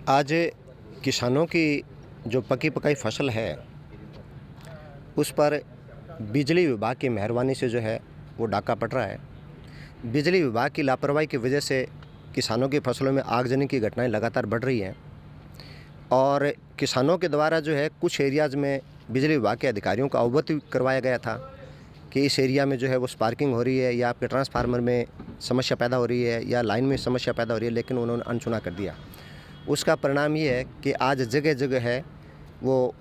आज किसानों की जो पकी पकाई फसल है उस पर बिजली विभाग की मेहरबानी से जो है वो डाका पड़ रहा है। बिजली विभाग की लापरवाही की वजह से किसानों की फसलों में आगजनी की घटनाएं लगातार बढ़ रही हैं और किसानों के द्वारा जो है कुछ एरियाज़ में बिजली विभाग के अधिकारियों को अवगत करवाया गया था कि इस एरिया में जो है वो स्पार्किंग हो रही है या आपके ट्रांसफार्मर में समस्या पैदा हो रही है या लाइन में समस्या पैदा हो रही है, लेकिन उन्होंने अनसुना कर दिया। उसका परिणाम ये है कि आज जगह जगह है वो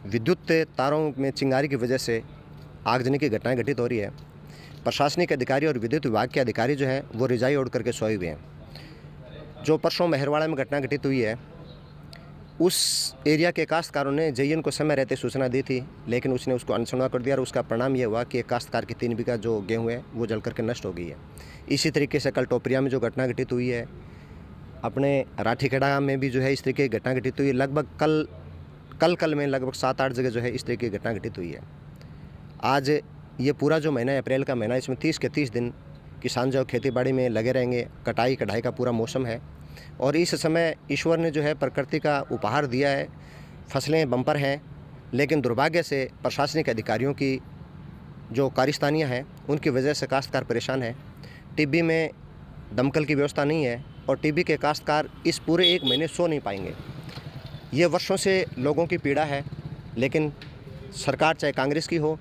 विद्युत तारों में चिंगारी की वजह से आगजनी की घटनाएं घटित हो रही है। प्रशासनिक अधिकारी और विद्युत विभाग के अधिकारी जो हैं वो रजाई ओढ़ करके सोए हुए हैं। जो परसों मेहरवाड़ा में घटना घटित हुई है, उस एरिया के काश्तकारों ने जेईएन को समय रहते सूचना दी थी, लेकिन उसने उसको अनसुना कर दिया और उसका परिणाम ये हुआ कि एक काश्तकार की 3 बीघा जो गेहूँ है वो जल करके नष्ट हो गई है। इसी तरीके से कल टोपरिया में जो घटना घटित हुई है, अपने राठीखेड़ा में भी जो है इस तरीके की घटना घटित हुई है। लगभग कल में लगभग 7-8 जगह जो है इस तरीके की घटना घटित हुई है। आज ये पूरा जो महीना है अप्रैल का महीना, इसमें 30 के 30 दिन किसान जो खेती बाड़ी में लगे रहेंगे। कटाई कढ़ाई का पूरा मौसम है और इस समय ईश्वर ने जो है प्रकृति का उपहार दिया है, फसलें बम्पर हैं, लेकिन दुर्भाग्य से प्रशासनिक अधिकारियों की जो कारिस्तानियाँ हैं उनकी वजह से काश्तकार परेशान है। टिब्बी में दमकल की व्यवस्था नहीं है और टिब्बी के काश्तकार इस पूरे 1 महीने सो नहीं पाएंगे। ये वर्षों से लोगों की पीड़ा है, लेकिन सरकार चाहे कांग्रेस की हो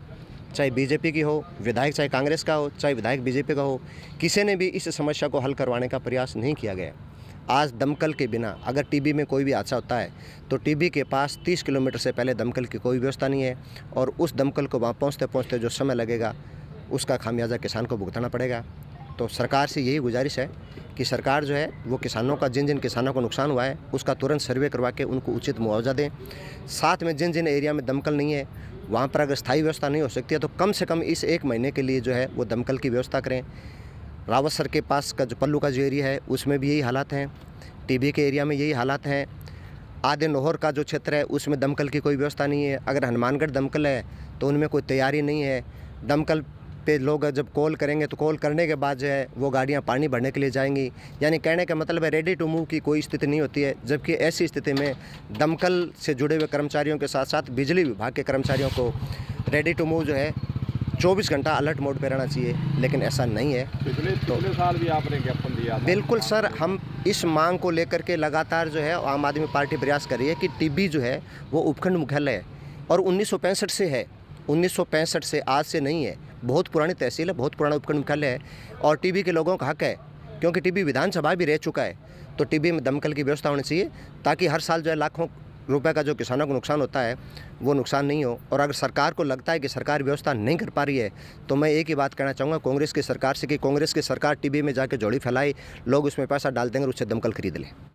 चाहे बीजेपी की हो, विधायक चाहे कांग्रेस का हो चाहे विधायक बीजेपी का हो, किसी ने भी इस समस्या को हल करवाने का प्रयास नहीं किया गया। आज दमकल के बिना अगर टिब्बी में कोई भी हादसा होता है तो टिब्बी के पास 30 किलोमीटर से पहले दमकल की कोई व्यवस्था नहीं है और उस दमकल को वहाँ पहुँचते पहुँचते जो समय लगेगा उसका खामियाजा किसान को भुगतना पड़ेगा। तो सरकार से यही गुजारिश है कि सरकार जो है वो किसानों का जिन किसानों को नुकसान हुआ है उसका तुरंत सर्वे करवा के उनको उचित मुआवजा दें। साथ में जिन एरिया में दमकल नहीं है वहाँ पर अगर स्थायी व्यवस्था नहीं हो सकती है तो कम से कम इस 1 महीने के लिए जो है वो दमकल की व्यवस्था करें। रावतसर के पास का जो पल्लू का जो एरिया है उसमें भी यही हालात हैं, टिब्बी के एरिया में यही हालात हैं। आधे नौहर का जो क्षेत्र है उसमें दमकल की कोई व्यवस्था नहीं है। अगर हनुमानगढ़ दमकल है तो उनमें कोई तैयारी नहीं है। दमकल पे लोग जब कॉल करेंगे तो कॉल करने के बाद जो है वो गाड़ियाँ पानी भरने के लिए जाएंगी, यानी कहने का मतलब है रेडी टू मूव की कोई स्थिति नहीं होती है। जबकि ऐसी स्थिति में दमकल से जुड़े हुए कर्मचारियों के साथ साथ बिजली विभाग के कर्मचारियों को रेडी टू मूव जो है 24 घंटा अलर्ट मोड पर रहना चाहिए, लेकिन ऐसा नहीं है। पिछले साल भी आपने ज्ञापन दिया था। बिल्कुल सर, हम इस मांग को लेकर के लगातार जो है आम आदमी पार्टी प्रयास कर रही है कि टिब्बी जो है वो उपखंड मुख्यालय है और 1965 से है। 1965 से, आज से नहीं है। बहुत पुरानी तहसील है, बहुत पुराना उपखंड मुख्यालय है और टिब्बी के लोगों का हक है, क्योंकि टिब्बी विधानसभा भी रह चुका है। तो टिब्बी में दमकल की व्यवस्था होनी चाहिए ताकि हर साल जो है लाखों रुपए का जो किसानों को नुकसान होता है वो नुकसान नहीं हो। और अगर सरकार को लगता है कि सरकार व्यवस्था नहीं कर पा रही है तो मैं एक ही बात कहना चाहूँगा कांग्रेस की सरकार से कि कांग्रेस की सरकार टिब्बी में जाके झोली फैलाई, लोग उसमें पैसा डाल देंगे और उससे दमकल खरीद लें।